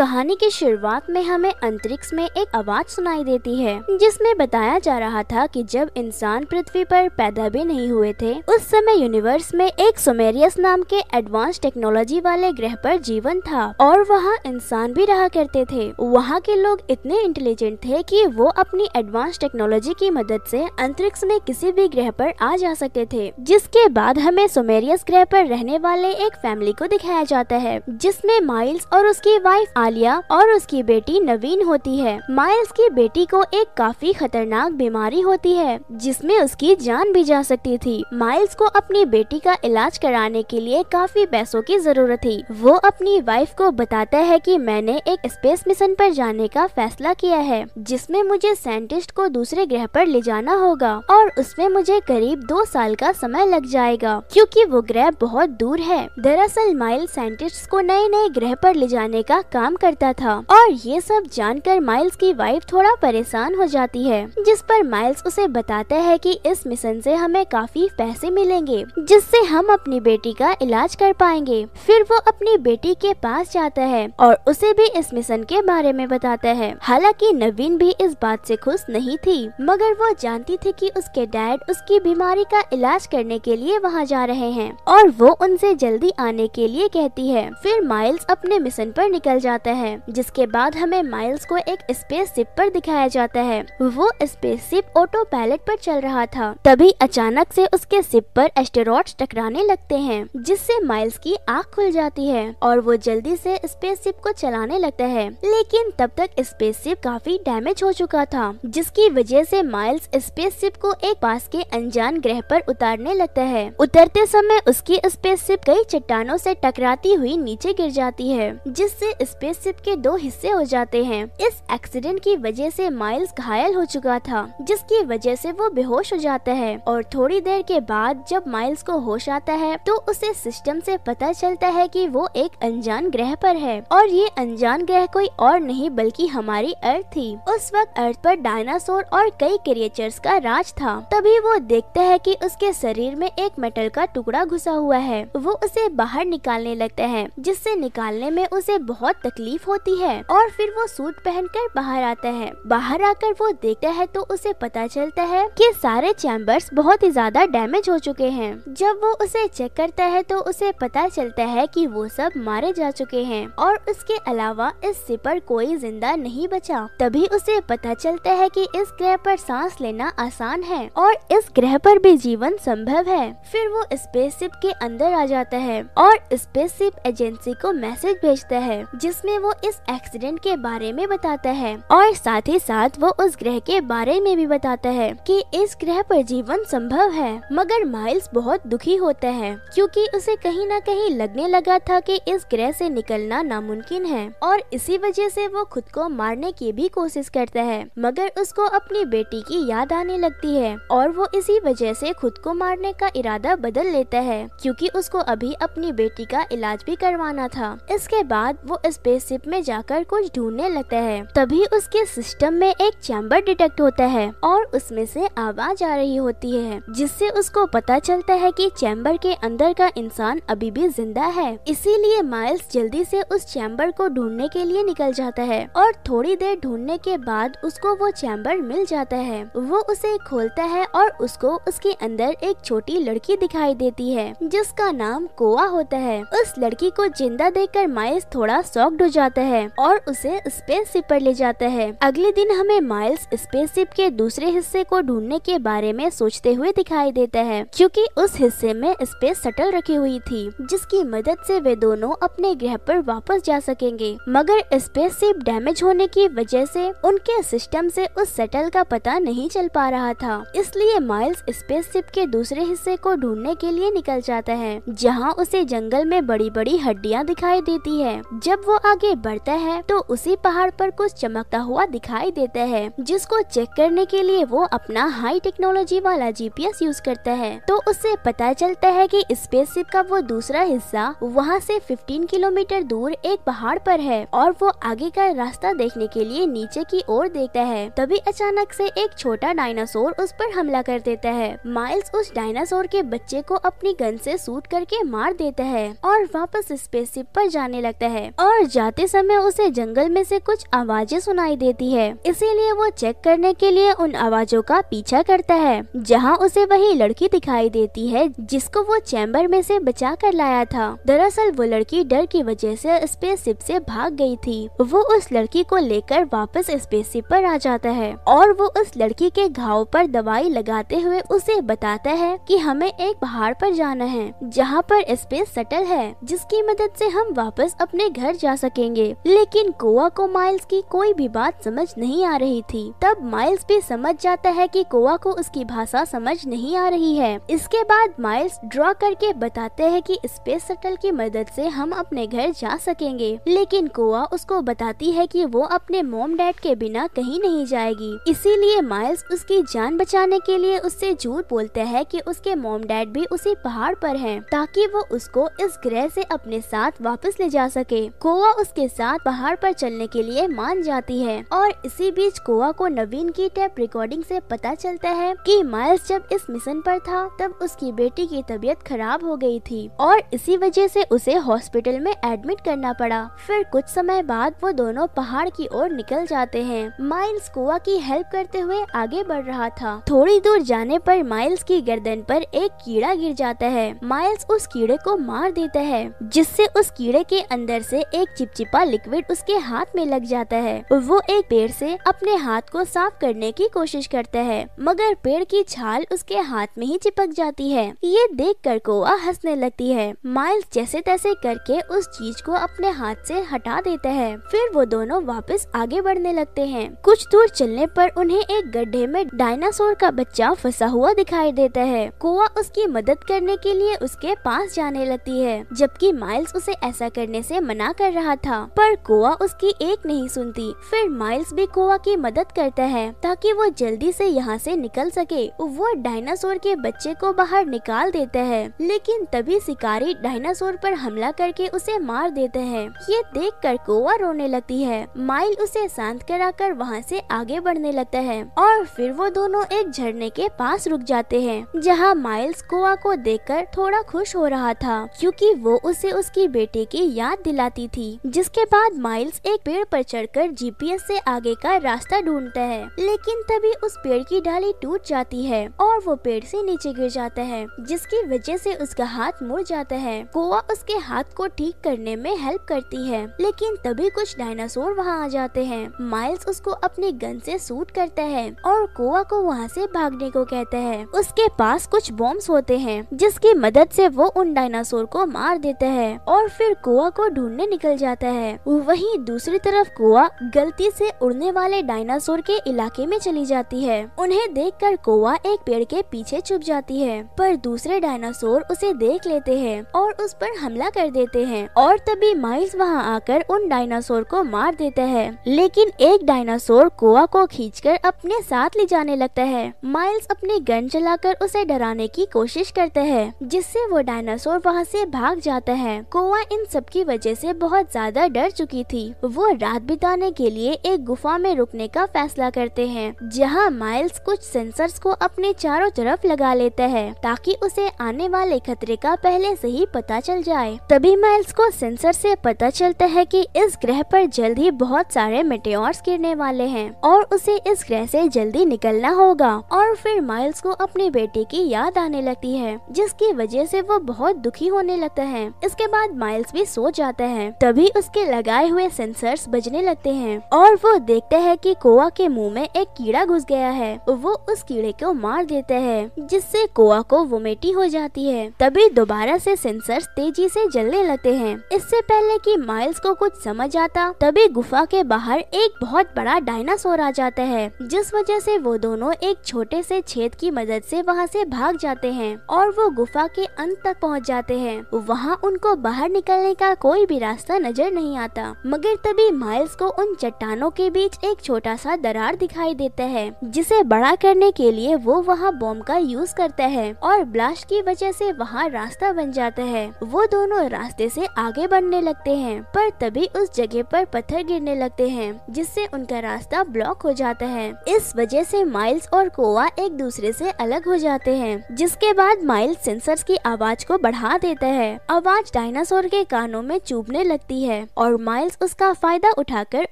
कहानी की शुरुआत में हमें अंतरिक्ष में एक आवाज सुनाई देती है जिसमें बताया जा रहा था कि जब इंसान पृथ्वी पर पैदा भी नहीं हुए थे उस समय यूनिवर्स में एक सुमेरियस नाम के एडवांस टेक्नोलॉजी वाले ग्रह पर जीवन था और वहाँ इंसान भी रहा करते थे। वहाँ के लोग इतने इंटेलिजेंट थे कि वो अपनी एडवांस टेक्नोलॉजी की मदद से अंतरिक्ष में किसी भी ग्रह पर आ जा सकते थे। जिसके बाद हमें सुमेरियस ग्रह पर रहने वाले एक फैमिली को दिखाया जाता है जिसमें माइल्स और उसकी वाइफ आलिया और उसकी बेटी नवीन होती है। माइल्स की बेटी को एक काफी खतरनाक बीमारी होती है जिसमें उसकी जान भी जा सकती थी। माइल्स को अपनी बेटी का इलाज कराने के लिए काफी पैसों की जरूरत थी। वो अपनी वाइफ को बताता है कि मैंने एक स्पेस मिशन पर जाने का फैसला किया है जिसमें मुझे साइंटिस्ट को दूसरे ग्रह पर ले जाना होगा और उसमें मुझे करीब 2 साल का समय लग जाएगा क्योंकि वो ग्रह बहुत दूर है। दरअसल माइल्स साइंटिस्ट को नए नए ग्रह पर ले जाने का काम करता था और ये सब जानकर माइल्स की वाइफ थोड़ा परेशान हो जाती है, जिस पर माइल्स उसे बताता है कि इस मिशन से हमें काफी पैसे मिलेंगे जिससे हम अपनी बेटी का इलाज कर पाएंगे। फिर वो अपनी बेटी के पास जाता है और उसे भी इस मिशन के बारे में बताता है। हालांकि नवीन भी इस बात से खुश नहीं थी मगर वो जानती थी कि उसके डैड उसकी बीमारी का इलाज करने के लिए वहाँ जा रहे हैं और वो उनसे जल्दी आने के लिए कहती है। फिर माइल्स अपने मिशन पर निकल जाता है जिसके बाद हमें माइल्स को एक स्पेस शिप पर दिखाया जाता है। वो स्पेस शिप ऑटो पायलट पर चल रहा था तभी अचानक से उसके शिप पर एस्टेरॉइड्स टकराने लगते हैं जिससे माइल्स की आँख खुल जाती है और वो जल्दी से स्पेस शिप को चलाने लगता है। लेकिन तब तक स्पेस शिप काफी डैमेज हो चुका था जिसकी वजह से माइल्स स्पेस शिप को एक पास के अनजान ग्रह पर उतारने लगता है। उतरते समय उसकी स्पेस शिप कई चट्टानों से टकराती हुई नीचे गिर जाती है जिससे स्पेस शिप के 2 हिस्से हो जाते हैं। इस एक्सीडेंट की वजह से माइल्स घायल हो चुका था जिसकी वजह से वो बेहोश हो जाता है और थोड़ी देर के बाद जब माइल्स को होश आता है तो उसे सिस्टम से पता चलता है कि वो एक अनजान ग्रह पर है और ये अनजान ग्रह कोई और नहीं बल्कि हमारी अर्थ थी। उस वक्त अर्थ पर डायनासोर और कई क्रिएचर्स का राज था। तभी वो देखता है कि उसके शरीर में एक मेटल का टुकड़ा घुसा हुआ है। वो उसे बाहर निकालने लगता है जिससे निकालने में उसे बहुत तकलीफ होती है और फिर वो सूट पहनकर बाहर आता है। बाहर आकर वो देखता है तो उसे पता चलता है कि सारे चैम्बर्स बहुत ही ज्यादा डैमेज हो चुके हैं। जब वो उसे चेक करता है तो उसे पता चलता है कि वो सब मारे जा चुके हैं और उसके अलावा इस शिप पर कोई जिंदा नहीं बचा। तभी उसे पता चलता है कि इस ग्रह पर सांस लेना आसान है और इस ग्रह पर भी जीवन संभव है। फिर वो स्पेसशिप के अंदर आ जाता है और स्पेसशिप एजेंसी को मैसेज भेजता है जिसमें वो इस एक्सीडेंट के बारे में बताता है और साथ ही साथ वो उस ग्रह के बारे में भी बताता है कि इस ग्रह पर जीवन संभव है। मगर माइल्स बहुत दुखी होता है क्योंकि उसे कहीं न कहीं लगने लगा था कि इस ग्रह से निकलना नामुमकिन है और इसी वजह से वो खुद को मारने की भी कोशिश करता है मगर उसको अपनी बेटी की याद आने लगती है और वो इसी वजह से खुद को मारने का इरादा बदल लेता है क्योंकि उसको अभी अपनी बेटी का इलाज भी करवाना था। इसके बाद वो स्पेसशिप में जाकर कुछ ढूंढने लगता है। तभी उसके सिस्टम में एक चैम्बर डिटेक्ट होता है और उसमें से आवाज आ रही होती है जिससे उसको पता चलता है कि चैम्बर के अंदर का इंसान अभी भी जिंदा है। इसीलिए माइल्स जल्दी से उस चैम्बर को ढूंढने के लिए निकल जाता है और थोड़ी देर ढूंढने के बाद उसको वो चैम्बर मिल जाता है। वो उसे खोलता है और उसको उसके अंदर एक छोटी लड़की दिखाई देती है जिसका नाम कोआ होता है। उस लड़की को जिंदा देखकर माइल्स थोड़ा शॉक्ड हो जाता है और उसे स्पेसशिप पर ले जाता है। अगले दिन हमें माइल्स स्पेसशिप के दूसरे हिस्से को ढूंढने के बारे में सोचते हुए दिखाई देता है क्योंकि उस हिस्से में स्पेस शटल रखी हुई थी जिसकी मदद से वे दोनों अपने ग्रह पर वापस जा सकेंगे। मगर स्पेसशिप डैमेज होने की वजह से उनके सिस्टम से उस शटल का पता नहीं चल पा रहा था। इसलिए माइल्स स्पेसशिप के दूसरे हिस्से को ढूंढने के लिए निकल जाता है जहाँ उसे जंगल में बड़ी बड़ी हड्डियाँ दिखाई देती है। जब वो आगे बढ़ता है तो उसी पहाड़ पर कुछ चमकता हुआ दिखाई देता है जिसको चेक करने के लिए वो अपना हाई टेक्नोलॉजी वाला GPS यूज करता है। तो उससे पता चलता है कि स्पेसशिप का वो दूसरा हिस्सा वहाँ से 15 किलोमीटर दूर एक पहाड़ पर है और वो आगे का रास्ता देखने के लिए नीचे की ओर देखता है। तभी अचानक से एक छोटा डायनासोर उस पर हमला कर देता है। माइल्स उस डायनासोर के बच्चे को अपनी गन से शूट करके मार देता है और वापस स्पेसशिप पर जाने लगता है और जाते समय उसे जंगल में से कुछ आवाजें सुनाई देती है, इसीलिए वो चेक करने के लिए उन आवाजों का पीछा करता है, जहाँ उसे वही लड़की दिखाई देती है जिसको वो चैम्बर में से बचा कर लाया था। दरअसल वो लड़की डर की वजह से स्पेसशिप से भाग गई थी। वो उस लड़की को लेकर वापस स्पेसशिप पर आ जाता है और वो उस लड़की के घाव पर दवाई लगाते हुए उसे बताता है कि हमें एक पहाड़ पर जाना है जहाँ पर स्पेस शटल है, जिसकी मदद से हम वापस अपने घर जा सकेंगे। लेकिन कोआ को माइल्स की कोई भी बात समझ नहीं आ रही थी। तब माइल्स भी समझ जाता है कि कोआ को उसकी भाषा समझ नहीं आ रही है। इसके बाद माइल्स ड्रॉ करके बताते हैं कि स्पेस शटल की मदद से हम अपने घर जा सकेंगे, लेकिन कोआ उसको बताती है कि वो अपने मॉम डैड के बिना कहीं नहीं जाएगी। इसीलिए माइल्स उसकी जान बचाने के लिए उससे झूठ बोलता है कि उसके मॉम डैड भी उसी पहाड़ पर हैं, ताकि वो उसको इस ग्रह से अपने साथ वापस ले जा सके। कोआ उसके साथ पहाड़ पर चलने के लिए मान जाती है और इसी बीच कोआ को नवीन की टेप रिकॉर्डिंग से पता चलता है कि माइल्स जब इस मिशन पर था तब उसकी बेटी की तबीयत खराब हो गई थी और इसी वजह से उसे हॉस्पिटल में एडमिट करना पड़ा। फिर कुछ समय बाद वो दोनों पहाड़ की ओर निकल जाते हैं। माइल्स कोआ की हेल्प करते हुए आगे बढ़ रहा था। थोड़ी दूर जाने पर माइल्स की गर्दन पर एक कीड़ा गिर जाता है। माइल्स उस कीड़े को मार देता है, जिससे उस कीड़े के अंदर से एक चिपचिपा लिक्विड उसके हाथ में लग जाता है। वो एक पेड़ से अपने हाथ को साफ करने की कोशिश करता है, मगर पेड़ की छाल उसके हाथ में ही चिपक जाती है। ये देखकर कोआ हंसने लगती है। माइल्स जैसे तैसे करके उस चीज को अपने हाथ से हटा देता है। फिर वो दोनों वापस आगे बढ़ने लगते हैं। कुछ दूर चलने पर उन्हें एक गड्ढे में डायनासोर का बच्चा फंसा हुआ दिखाई देता है। कोआ उसकी मदद करने के लिए उसके पास जाने लगती है, जबकि माइल्स उसे ऐसा करने से मना कर रहा था, पर कोआ उसकी एक नहीं सुनती। फिर माइल्स भी कोआ की मदद करता है ताकि वो जल्दी से यहाँ से निकल सके। वो डायनासोर के बच्चे को बाहर निकाल देता है, लेकिन तभी शिकारी डायनासोर पर हमला करके उसे मार देता है। ये देखकर कोआ रोने लगती है। माइल उसे शांत कराकर वहाँ से आगे बढ़ने लगता है और फिर वो दोनों एक झरने के पास रुक जाते हैं, जहाँ माइल्स कोआ को देखकर थोड़ा खुश हो रहा था, क्योंकि वो उसे उसकी बेटे की याद दिलाती थी। जिसके बाद माइल्स एक पेड़ पर चढ़कर जीपीएस से आगे का रास्ता ढूंढता है, लेकिन तभी उस पेड़ की डाली टूट जाती है और वो पेड़ से नीचे गिर जाता है, जिसकी वजह से उसका हाथ मुड़ जाता है। कोआ उसके हाथ को ठीक करने में हेल्प करती है, लेकिन तभी कुछ डायनासोर वहाँ आ जाते हैं। माइल्स उसको अपनी गन से शूट करता है और कोआ को वहाँ से भागने को कहता है। उसके पास कुछ बॉम्ब्स होते हैं, जिसकी मदद से वो उन डायनासोर को मार देता है और फिर कोआ को ढूंढने निकल जाता है। वहीं दूसरी तरफ कोआ गलती से उड़ने वाले डायनासोर के इलाके में चली जाती है। उन्हें देखकर कोआ एक पेड़ के पीछे छुप जाती है, पर दूसरे डायनासोर उसे देख लेते हैं और उस पर हमला कर देते हैं और तभी माइल्स वहां आकर उन डायनासोर को मार देता है। लेकिन एक डायनासोर कोआ को खींचकर अपने साथ ले जाने लगता है। माइल्स अपनी गन चलाकर उसे डराने की कोशिश करता है, जिससे वो डायनासोर वहां से भाग जाता है। कोआ इन सब की वजह से बहुत ज्यादा डर चुकी थी। वो रात बिताने के लिए एक गुफा में रुकने का फैसला करते हैं, जहाँ माइल्स कुछ सेंसर्स को अपने चारों तरफ लगा लेता है ताकि उसे आने वाले खतरे का पहले से ही पता चल जाए। तभी माइल्स को सेंसर से पता चलता है कि इस ग्रह पर जल्द ही बहुत सारे मेटेओर्स गिरने वाले हैं और उसे इस ग्रह से जल्दी निकलना होगा। और फिर माइल्स को अपने बेटे की याद आने लगती है, जिसकी वजह से वो बहुत दुखी होने लगता है। इसके बाद माइल्स भी सो जाता है। तभी उसके लगाए हुए सेंसर्स बजने लगते हैं और वो देखता है कि कोआ के मुंह में एक कीड़ा घुस गया है। वो उस कीड़े को मार देता है, जिससे कोआ को वोमिटी हो जाती है। तभी दोबारा से सेंसर्स तेजी से जलने लगते हैं। इससे पहले कि माइल्स को कुछ समझ आता, तभी गुफा के बाहर एक बहुत बड़ा डायनासोर आ जाता है, जिस वजह से वो दोनों एक छोटे से छेद की मदद से वहाँ से भाग जाते हैं और वो गुफा के अंत तक पहुँच जाते हैं। वहाँ उनको बाहर निकलने का कोई भी रास्ता नजर नहीं आता, मगर तभी माइल्स को उन चट्टानों के बीच एक छोटा सा दरार दिखाई देता है, जिसे बड़ा करने के लिए वो वहाँ बॉम्ब का यूज करता है और ब्लास्ट की वजह से वहाँ रास्ता बन जाता है। वो दोनों रास्ते से आगे बढ़ने लगते हैं, पर तभी उस जगह पर पत्थर गिरने लगते हैं, जिससे उनका रास्ता ब्लॉक हो जाता है। इस वजह से माइल्स और कोआ एक दूसरे से अलग हो जाते हैं। जिसके बाद माइल्स सेंसर्स की आवाज को बढ़ा देता है। आवाज डायनासोर के कानों में चुभने लगती है है और माइल्स उसका फायदा उठाकर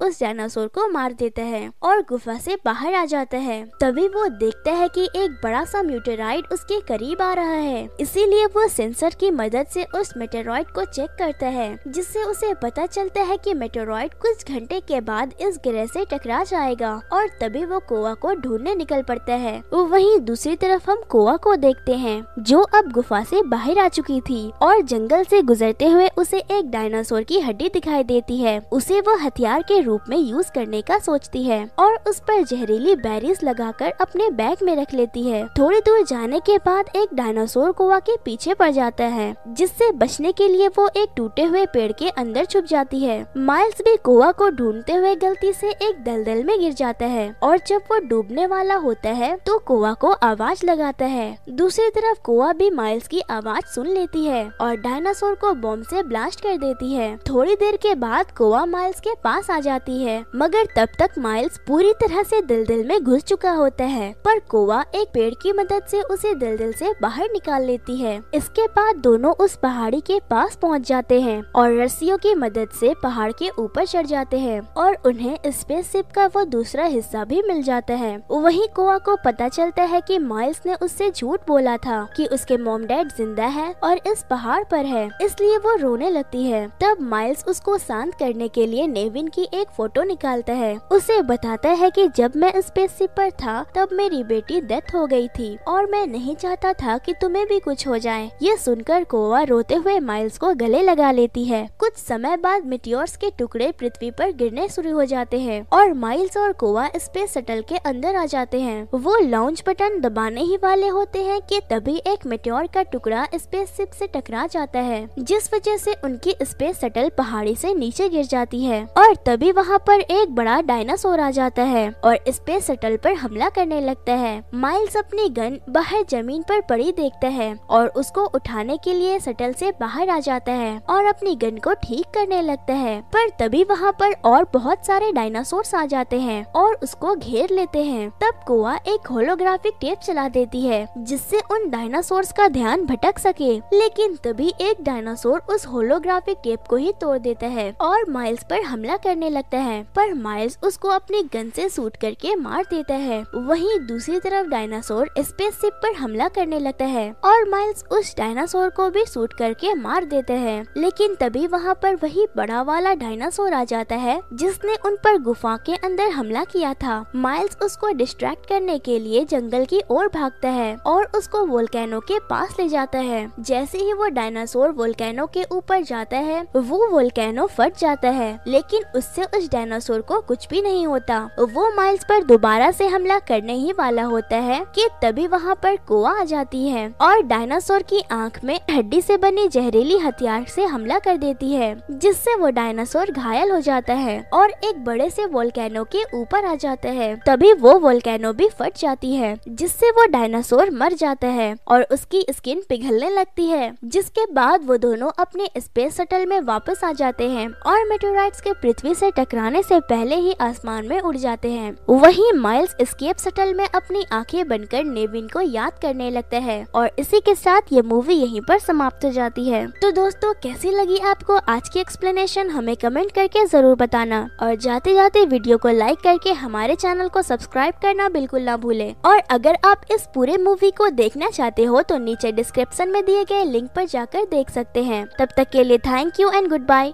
उस डायनासोर को मार देता है और गुफा से बाहर आ जाता है। तभी वो देखता है कि एक बड़ा सा मेटेरॉइड उसके करीब आ रहा है, इसीलिए वो सेंसर की मदद से उस मेटेरॉइड को चेक करता है, जिससे उसे पता चलता है कि मेटेरॉइड कुछ घंटे के बाद इस ग्रह से टकरा जाएगा और तभी वो कोआ को ढूंढने निकल पड़ता है। वहीं दूसरी तरफ हम कोआ को देखते हैं, जो अब गुफा से बाहर आ चुकी थी और जंगल से गुजरते हुए उसे एक डायनासोर की हड्डी दिखाई देती है। उसे वो हथियार के रूप में यूज करने का सोचती है और उस पर जहरीली बेरीज लगाकर अपने बैग में रख लेती है। थोड़ी दूर जाने के बाद एक डायनासोर कोआ के पीछे पड़ जाता है, जिससे बचने के लिए वो एक टूटे हुए पेड़ के अंदर छुप जाती है। माइल्स भी कोआ को ढूंढते हुए गलती से एक दलदल में गिर जाता है और जब वो डूबने वाला होता है तो कोआ को आवाज लगाता है। दूसरी तरफ कोआ भी माइल्स की आवाज सुन लेती है और डायनासोर को बॉम्ब से ब्लास्ट कर देती है। थोड़ी देर के बाद कोआ माइल्स के पास आ जाती है, मगर तब तक माइल्स पूरी तरह से दलदल में घुस चुका होता है, पर कोआ एक पेड़ की मदद से उसे दलदल से बाहर निकाल लेती है। इसके बाद दोनों उस पहाड़ी के पास पहुंच जाते हैं और रस्सियों की मदद से पहाड़ के ऊपर चढ़ जाते हैं और उन्हें स्पेसशिप का वो दूसरा हिस्सा भी मिल जाता है। वहीं कोआ को पता चलता है कि माइल्स ने उससे झूठ बोला था कि उसके मॉम डैड जिंदा है और इस पहाड़ पर है, इसलिए वो रोने लगती है। तब माइल्स उसको शांत करने के लिए नेविन की एक फोटो निकालता है। उसे बताता है कि जब मैं स्पेसशिप पर था तब मेरी बेटी डेथ हो गई थी और मैं नहीं चाहता था कि तुम्हें भी कुछ हो जाए। ये सुनकर कोआ रोते हुए माइल्स को गले लगा लेती है। कुछ समय बाद मिटियोर्स के टुकड़े पृथ्वी पर गिरने शुरू हो जाते हैं और माइल्स और कोआ स्पेस शटल के अंदर आ जाते हैं। वो लॉन्च बटन दबाने ही वाले होते हैं कि तभी एक मेटेओर का टुकड़ा स्पेसशिप से टकरा जाता है, जिस वजह से उनकी स्पेस शटल पहाड़ी से नीचे गिर जाती है और तभी वहाँ पर एक बड़ा डायनासोर आ जाता है और स्पेस शटल पर हमला करने लगता है। माइल्स अपनी गन बाहर जमीन पर पड़ी देखता है और उसको उठाने के लिए शटल से बाहर आ जाता है और अपनी गन को ठीक करने लगता है, पर तभी वहाँ पर और बहुत सारे डायनासोर्स आ जाते हैं और उसको घेर लेते हैं। तब कोआ एक होलोग्राफिक टेप चला देती है, जिससे उन डायनासोर्स का ध्यान भटक सके, लेकिन तभी एक डायनासोर उस होलोग्राफिक टेप को ही तोड़ देता है और माइल्स पर हमला करने लगता है, पर माइल्स उसको अपनी गन से शूट करके मार देता है। वहीं दूसरी तरफ डायनासोर स्पेसशिप पर हमला करने लगता है और माइल्स उस डायनासोर को भी शूट करके मार देते हैं, लेकिन तभी वहाँ पर वही बड़ा वाला डायनासोर आ जाता है जिसने उन पर गुफा के अंदर हमला किया था। माइल्स उसको डिस्ट्रैक्ट करने के लिए जंगल की ओर भागता है और उसको वोल्केनो के पास ले जाता है। जैसे ही वो डायनासोर वोल्केनो के ऊपर जाता है वो वोल्केनो फट जाता है, लेकिन उससे उस डायनासोर को कुछ भी नहीं होता। वो माइल्स पर दोबारा से हमला करने ही वाला होता है कि तभी वहाँ पर कोआ आ जाती है और डायनासोर की आंख में हड्डी से बनी जहरीली हथियार से हमला कर देती है, जिससे वो डायनासोर घायल हो जाता है और एक बड़े से वोल्केनो के ऊपर आ जाता है। तभी वो वोल्केनो भी फट जाती है, जिससे वो डायनासोर मर जाता है और उसकी स्किन पिघलने लगती है, जिसके बाद वो दोनों अपने स्पेस शटल में वापस आ जाते हैं और मेटेओराइट्स के पृथ्वी से टकराने से पहले ही आसमान में उड़ जाते हैं। वहीं माइल्स एस्केप शटल में अपनी आंखें बनकर नेविन को याद करने लगता है और इसी के साथ ये मूवी यहीं पर समाप्त हो जाती है। तो दोस्तों, कैसी लगी आपको आज की एक्सप्लेनेशन हमें कमेंट करके जरूर बताना और जाते जाते वीडियो को लाइक करके हमारे चैनल को सब्सक्राइब करना बिल्कुल ना भूलें। और अगर आप इस पूरे मूवी को देखना चाहते हो तो नीचे डिस्क्रिप्शन में दिए गए लिंक पर जाकर देख सकते हैं। तब तक के लिए thank you and good bye.